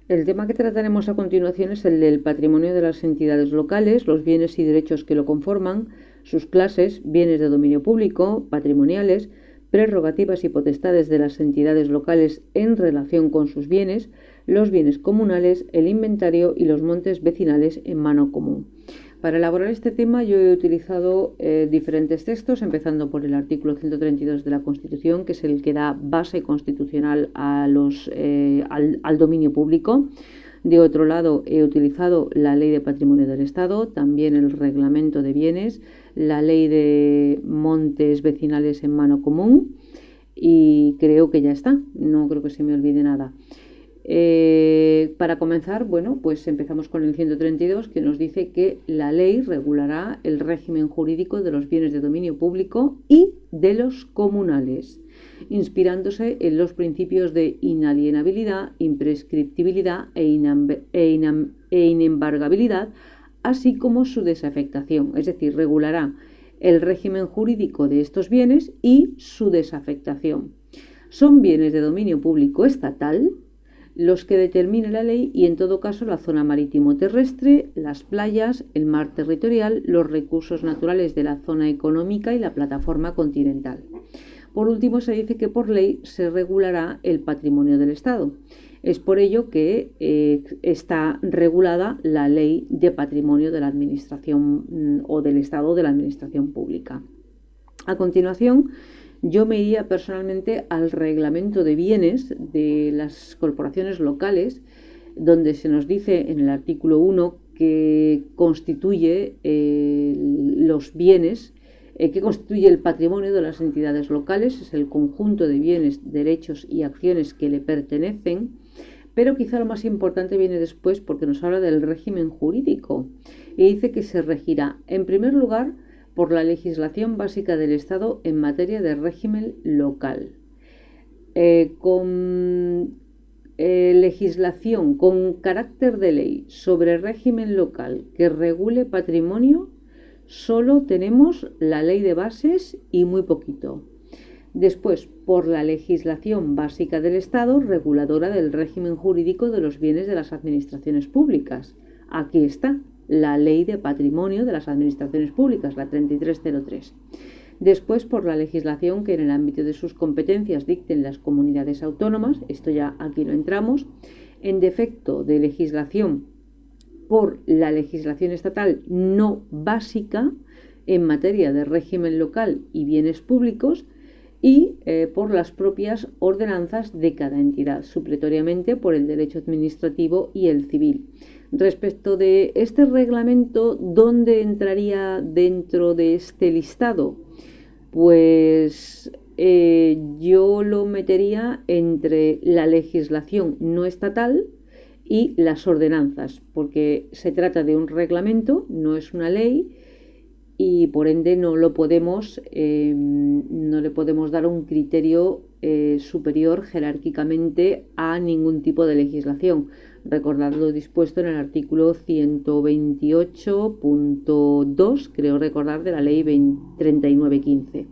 El tema que trataremos a continuación es el del patrimonio de las entidades locales, los bienes y derechos que lo conforman, sus clases, bienes de dominio público, patrimoniales, prerrogativas y potestades de las entidades locales en relación con sus bienes, los bienes comunales, el inventario y los montes vecinales en mano común. Para elaborar este tema yo he utilizado diferentes textos, empezando por el artículo 132 de la Constitución, que es el que da base constitucional al dominio público. De otro lado, he utilizado la Ley de Patrimonio del Estado, también el Reglamento de Bienes, la Ley de Montes Vecinales en mano común, y creo que ya está, no creo que se me olvide nada. Para comenzar, bueno, pues empezamos con el 132, que nos dice que la ley regulará el régimen jurídico de los bienes de dominio público y de los comunales, inspirándose en los principios de inalienabilidad, imprescriptibilidad e inembargabilidad, así como su desafectación, es decir, regulará el régimen jurídico de estos bienes y su desafectación. Son bienes de dominio público estatal los que determine la ley y, en todo caso, la zona marítimo-terrestre, las playas, el mar territorial, los recursos naturales de la zona económica y la plataforma continental. Por último, se dice que por ley se regulará el patrimonio del Estado. Es por ello que está regulada la ley de patrimonio de la Administración o del Estado, de la Administración pública. A continuación, yo me iría personalmente al reglamento de bienes de las corporaciones locales, donde se nos dice en el artículo 1 que constituye los bienes, que constituye el patrimonio de las entidades locales, es el conjunto de bienes, derechos y acciones que le pertenecen, pero quizá lo más importante viene después, porque nos habla del régimen jurídico y dice que se regirá, en primer lugar, por la legislación básica del Estado en materia de régimen local. Con legislación con carácter de ley sobre régimen local que regule patrimonio, solo tenemos la ley de bases y muy poquito. Después, por la legislación básica del Estado reguladora del régimen jurídico de los bienes de las administraciones públicas. Aquí está la Ley de Patrimonio de las Administraciones Públicas, la 3303. Después, por la legislación que en el ámbito de sus competencias dicten las comunidades autónomas, esto ya aquí no entramos. En defecto de legislación, por la legislación estatal no básica en materia de régimen local y bienes públicos, y por las propias ordenanzas de cada entidad, supletoriamente por el derecho administrativo y el civil. Respecto de este reglamento, ¿dónde entraría dentro de este listado? Pues yo lo metería entre la legislación no estatal y las ordenanzas, porque se trata de un reglamento, no es una ley, y por ende no le podemos dar un criterio superior jerárquicamente a ningún tipo de legislación. Recordad lo dispuesto en el artículo 128.2, creo recordar, de la ley 3915.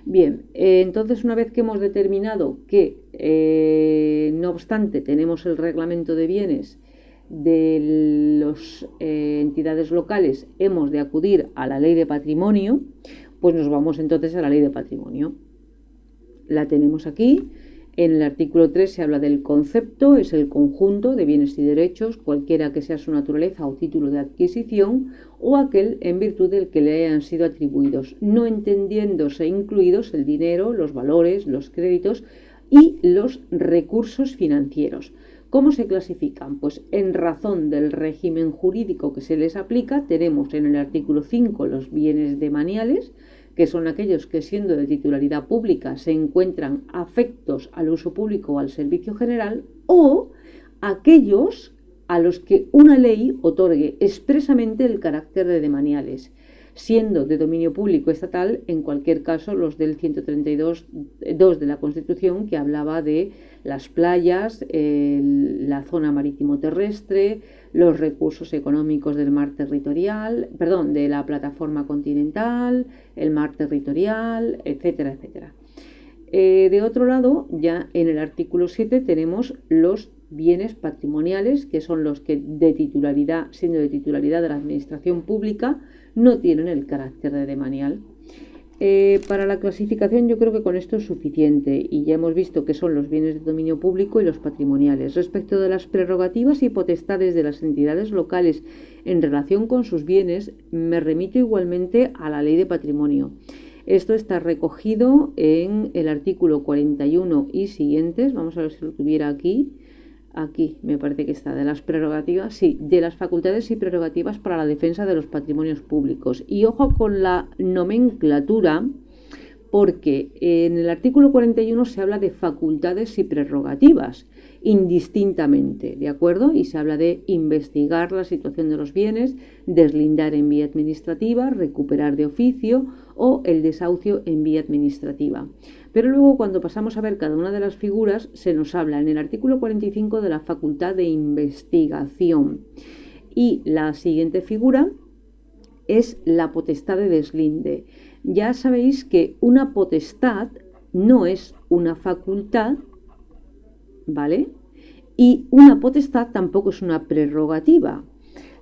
Bien, entonces una vez que hemos determinado que, no obstante, tenemos el reglamento de bienes de las entidades locales, hemos de acudir a la ley de patrimonio, pues nos vamos entonces a la ley de patrimonio. La tenemos aquí. En el artículo 3 se habla del concepto, es el conjunto de bienes y derechos, cualquiera que sea su naturaleza o título de adquisición, o aquel en virtud del que le hayan sido atribuidos, no entendiéndose incluidos el dinero, los valores, los créditos y los recursos financieros. ¿Cómo se clasifican? Pues en razón del régimen jurídico que se les aplica, tenemos en el artículo 5 los bienes demaniales, que son aquellos que, siendo de titularidad pública, se encuentran afectos al uso público o al servicio general, o aquellos a los que una ley otorgue expresamente el carácter de demaniales, siendo de dominio público estatal, en cualquier caso, los del 132.2 de la Constitución, que hablaba de las playas, la zona marítimo-terrestre, los recursos económicos del mar territorial, de la plataforma continental, el mar territorial, etcétera, etcétera. De otro lado, ya en el artículo 7 tenemos los bienes patrimoniales, que son los que siendo de titularidad de la administración pública, no tienen el carácter de demanial. Para la clasificación yo creo que con esto es suficiente y ya hemos visto que son los bienes de dominio público y los patrimoniales. Respecto de las prerrogativas y potestades de las entidades locales en relación con sus bienes, me remito igualmente a la Ley de Patrimonio. Esto está recogido en el artículo 41 y siguientes. Vamos a ver si lo tuviera aquí. Aquí me parece que está, de las prerrogativas, sí, de las facultades y prerrogativas para la defensa de los patrimonios públicos. Y ojo con la nomenclatura, porque en el artículo 41 se habla de facultades y prerrogativas, indistintamente, ¿de acuerdo? Y se habla de investigar la situación de los bienes, deslindar en vía administrativa, recuperar de oficio o el desahucio en vía administrativa. Pero luego, cuando pasamos a ver cada una de las figuras, se nos habla en el artículo 45 de la facultad de investigación. Y la siguiente figura es la potestad de deslinde. Ya sabéis que una potestad no es una facultad, ¿vale? Y una potestad tampoco es una prerrogativa.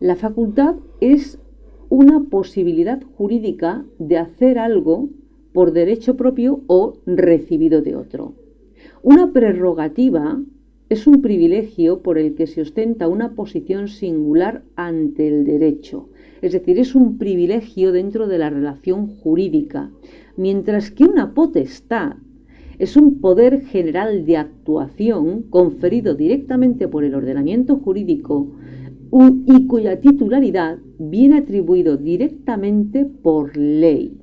La facultad es una posibilidad jurídica de hacer algo por derecho propio o recibido de otro. Una prerrogativa es un privilegio por el que se ostenta una posición singular ante el derecho, es decir, es un privilegio dentro de la relación jurídica, mientras que una potestad es un poder general de actuación conferido directamente por el ordenamiento jurídico y cuya titularidad viene atribuido directamente por ley.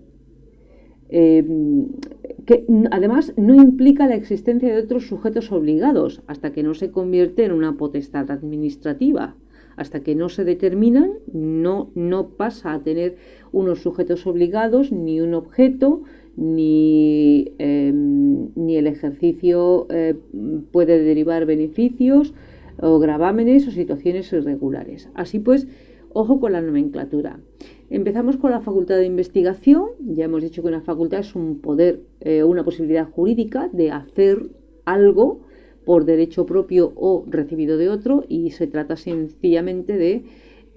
Que además no implica la existencia de otros sujetos obligados hasta que no se convierte en una potestad administrativa. Hasta que no se determinan, no pasa a tener unos sujetos obligados, ni un objeto, ni el ejercicio puede derivar beneficios o gravámenes o situaciones irregulares. Así pues, ojo con la nomenclatura. Empezamos con la facultad de investigación. Ya hemos dicho que una facultad es un poder, una posibilidad jurídica de hacer algo por derecho propio o recibido de otro, y se trata sencillamente de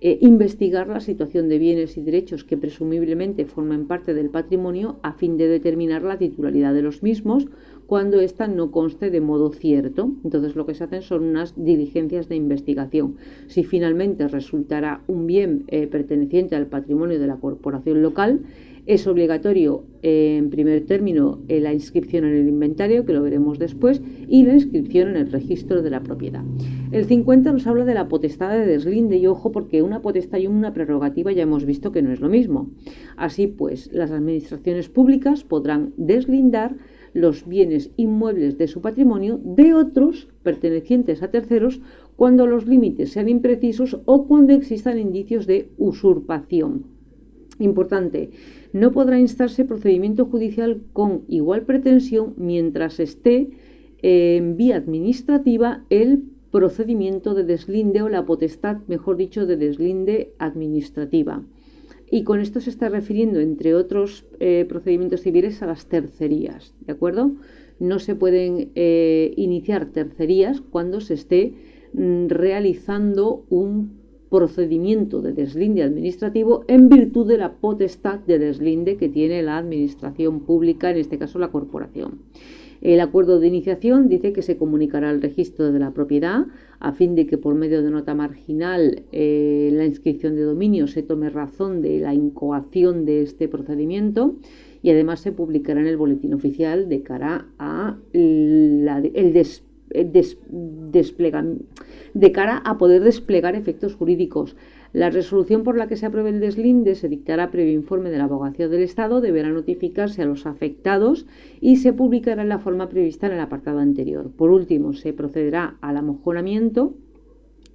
investigar la situación de bienes y derechos que presumiblemente forman parte del patrimonio a fin de determinar la titularidad de los mismos cuando ésta no conste de modo cierto. Entonces lo que se hacen son unas diligencias de investigación. Si finalmente resultará un bien perteneciente al patrimonio de la corporación local, es obligatorio, en primer término, la inscripción en el inventario, que lo veremos después, y la inscripción en el registro de la propiedad. El 50 nos habla de la potestad de deslinde, y ojo, porque una potestad y una prerrogativa ya hemos visto que no es lo mismo. Así pues, las administraciones públicas podrán deslindar los bienes inmuebles de su patrimonio de otros pertenecientes a terceros cuando los límites sean imprecisos o cuando existan indicios de usurpación. Importante, no podrá instarse procedimiento judicial con igual pretensión mientras esté en vía administrativa el procedimiento de deslinde o la potestad, mejor dicho, de deslinde administrativa. Y con esto se está refiriendo, entre otros procedimientos civiles, a las tercerías, ¿de acuerdo? No se pueden iniciar tercerías cuando se esté realizando un procedimiento de deslinde administrativo en virtud de la potestad de deslinde que tiene la administración pública, en este caso la corporación. El acuerdo de iniciación dice que se comunicará al registro de la propiedad a fin de que por medio de nota marginal la inscripción de dominio se tome razón de la incoación de este procedimiento, y además se publicará en el boletín oficial de cara a de cara a poder desplegar efectos jurídicos. La resolución por la que se apruebe el deslinde se dictará previo informe de la Abogacía del Estado, deberá notificarse a los afectados y se publicará en la forma prevista en el apartado anterior. Por último, se procederá al amojonamiento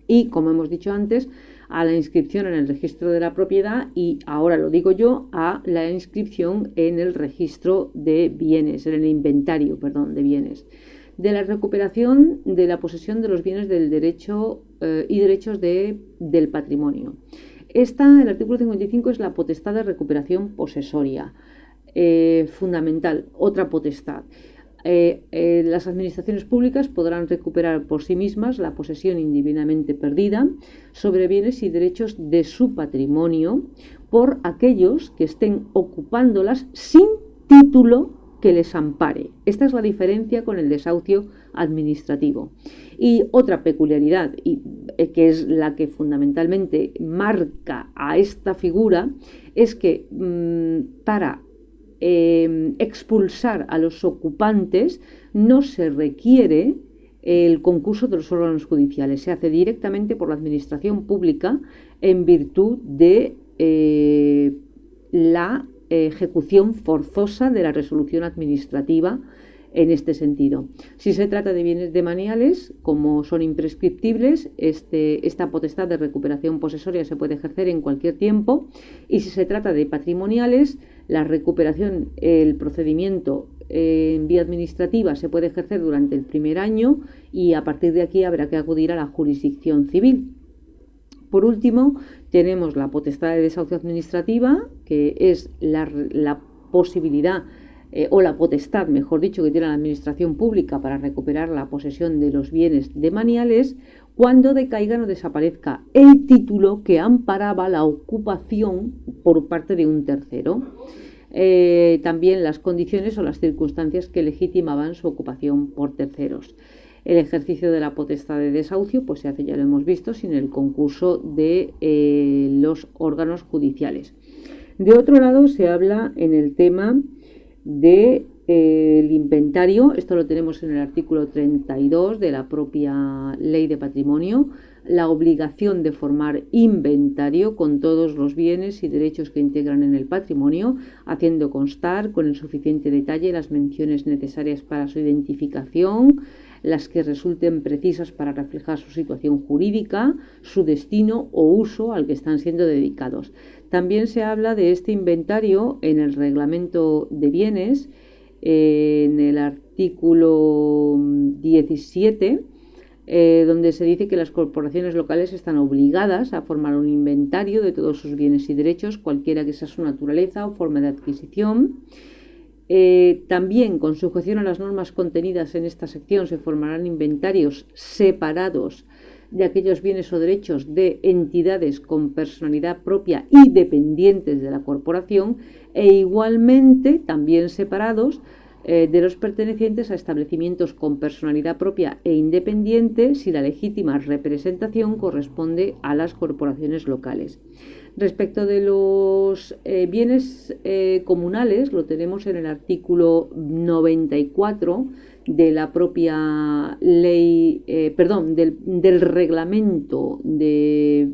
y, como hemos dicho antes, a la inscripción en el registro de la propiedad y, ahora lo digo yo, a la inscripción en el registro de bienes, en el inventario, de bienes. De la recuperación de la posesión de los bienes del derecho y derechos del patrimonio. El artículo 55 es la potestad de recuperación posesoria. Fundamental, otra potestad. Las administraciones públicas podrán recuperar por sí mismas la posesión indebidamente perdida sobre bienes y derechos de su patrimonio por aquellos que estén ocupándolas sin título que les ampare. Esta es la diferencia con el desahucio administrativo. Y otra peculiaridad, que es la que fundamentalmente marca a esta figura, es que para expulsar a los ocupantes no se requiere el concurso de los órganos judiciales, se hace directamente por la administración pública en virtud de la ejecución forzosa de la resolución administrativa en este sentido. Si se trata de bienes demaniales, como son imprescriptibles, esta potestad de recuperación posesoria se puede ejercer en cualquier tiempo, y si se trata de patrimoniales, la recuperación, el procedimiento en vía administrativa se puede ejercer durante el primer año y a partir de aquí habrá que acudir a la jurisdicción civil. Por último, tenemos la potestad de desahucio administrativa, que es la posibilidad o la potestad, mejor dicho, que tiene la administración pública para recuperar la posesión de los bienes demaniales cuando decaigan o desaparezca el título que amparaba la ocupación por parte de un tercero. También las condiciones o las circunstancias que legitimaban su ocupación por terceros. El ejercicio de la potestad de desahucio pues se hace, ya lo hemos visto, sin el concurso de los órganos judiciales. De otro lado, se habla en el tema del inventario. Esto lo tenemos en el artículo 32 de la propia Ley de Patrimonio, la obligación de formar inventario con todos los bienes y derechos que integran en el patrimonio, haciendo constar con el suficiente detalle las menciones necesarias para su identificación, las que resulten precisas para reflejar su situación jurídica, su destino o uso al que están siendo dedicados. También se habla de este inventario en el reglamento de bienes, en el artículo 17, donde se dice que las corporaciones locales están obligadas a formar un inventario de todos sus bienes y derechos, cualquiera que sea su naturaleza o forma de adquisición. También, con sujeción a las normas contenidas en esta sección, se formarán inventarios separados de aquellos bienes o derechos de entidades con personalidad propia y dependientes de la corporación, e igualmente también separados de los pertenecientes a establecimientos con personalidad propia e independiente si la legítima representación corresponde a las corporaciones locales. Respecto de los bienes comunales, lo tenemos en el artículo 94 de la propia ley, del reglamento de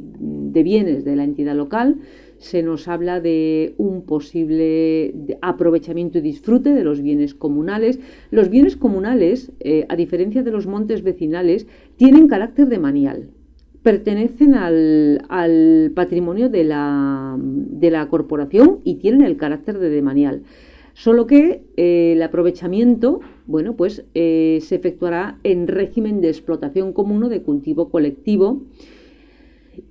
bienes de la entidad local. Se nos habla de un posible aprovechamiento y disfrute de los bienes comunales. Los bienes comunales, a diferencia de los montes vecinales, tienen carácter demanial. Pertenecen al patrimonio de la corporación y tienen el carácter de demanial. Solo que el aprovechamiento, se efectuará en régimen de explotación común o de cultivo colectivo,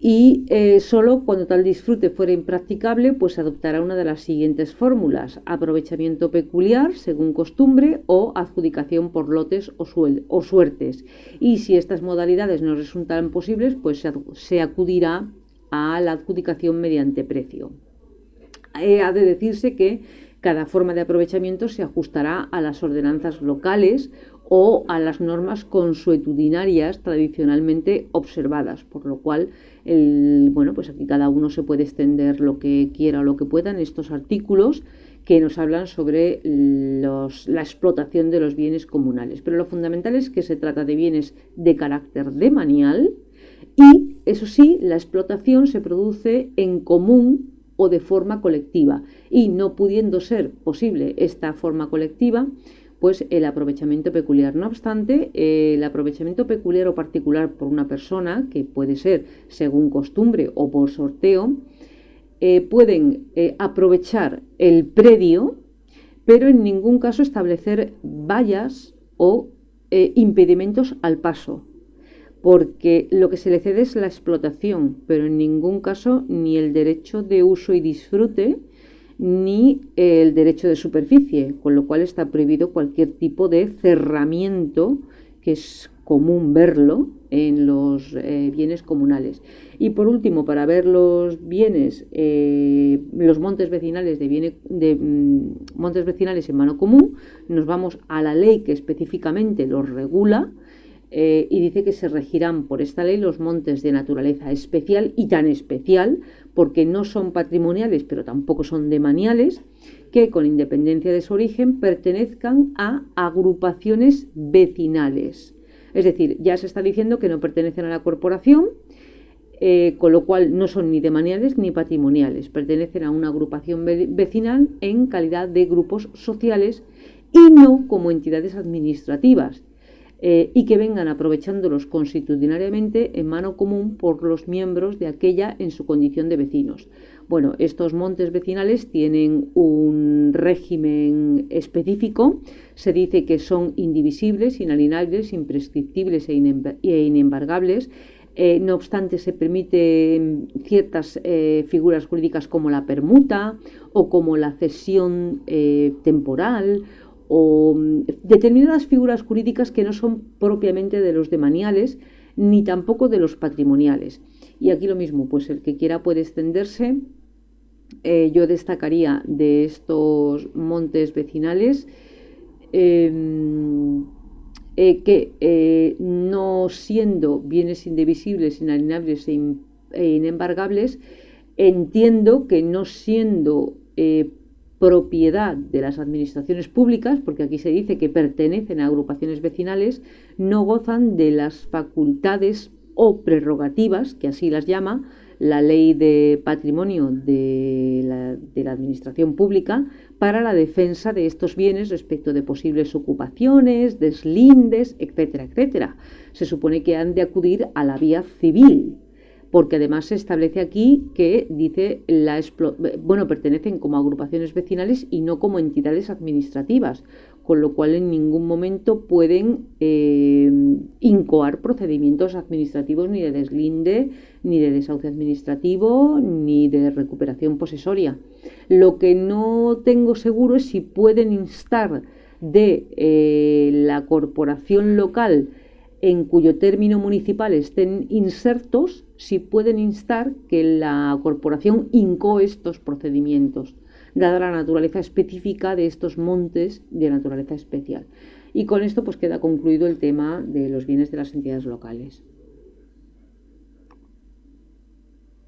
y solo cuando tal disfrute fuera impracticable, pues adoptará una de las siguientes fórmulas: aprovechamiento peculiar según costumbre o adjudicación por lotes o suertes. Y si estas modalidades no resultan posibles, pues se acudirá a la adjudicación mediante precio. Ha de decirse que cada forma de aprovechamiento se ajustará a las ordenanzas locales o a las normas consuetudinarias tradicionalmente observadas, por lo cual aquí cada uno se puede extender lo que quiera o lo que pueda en estos artículos que nos hablan sobre la explotación de los bienes comunales. Pero lo fundamental es que se trata de bienes de carácter demanial y, eso sí, la explotación se produce en común o de forma colectiva, y no pudiendo ser posible esta forma colectiva, pues el aprovechamiento peculiar. No obstante, el aprovechamiento peculiar o particular por una persona, que puede ser según costumbre o por sorteo, pueden aprovechar el predio, pero en ningún caso establecer vallas o impedimentos al paso, porque lo que se le cede es la explotación, pero en ningún caso ni el derecho de uso y disfrute, ni el derecho de superficie, con lo cual está prohibido cualquier tipo de cerramiento, que es común verlo en los bienes comunales. Y por último, para ver los bienes, los montes vecinales montes vecinales en mano común, nos vamos a la ley que específicamente los regula, y dice que se regirán por esta ley los montes de naturaleza especial, y tan especial porque no son patrimoniales pero tampoco son demaniales, que con independencia de su origen pertenezcan a agrupaciones vecinales. Es decir, ya se está diciendo que no pertenecen a la corporación, con lo cual no son ni demaniales ni patrimoniales, pertenecen a una agrupación vecinal en calidad de grupos sociales y no como entidades administrativas, y que vengan aprovechándolos constitucionalmente en mano común por los miembros de aquella en su condición de vecinos. Bueno, estos montes vecinales tienen un régimen específico. Se dice que son indivisibles, inalienables, imprescriptibles e inembargables. No obstante, se permiten ciertas figuras jurídicas como la permuta o como la cesión temporal, o determinadas figuras jurídicas que no son propiamente de los demaniales ni tampoco de los patrimoniales. Y aquí lo mismo, pues el que quiera puede extenderse. Yo destacaría de estos montes vecinales que no siendo bienes indivisibles, inalienables e inembargables, entiendo que no siendo propiedad de las administraciones públicas, porque aquí se dice que pertenecen a agrupaciones vecinales, no gozan de las facultades o prerrogativas, que así las llama la ley de patrimonio de la administración pública, para la defensa de estos bienes respecto de posibles ocupaciones, deslindes, etcétera, etcétera. Se supone que han de acudir a la vía civil, porque además se establece aquí que dice pertenecen como agrupaciones vecinales y no como entidades administrativas, con lo cual en ningún momento pueden incoar procedimientos administrativos ni de deslinde, ni de desahucio administrativo, ni de recuperación posesoria. Lo que no tengo seguro es si pueden instar de la corporación local en cuyo término municipal estén insertos, si pueden instar que la corporación incoe estos procedimientos, dada la naturaleza específica de estos montes de naturaleza especial. Y con esto pues queda concluido el tema de los bienes de las entidades locales.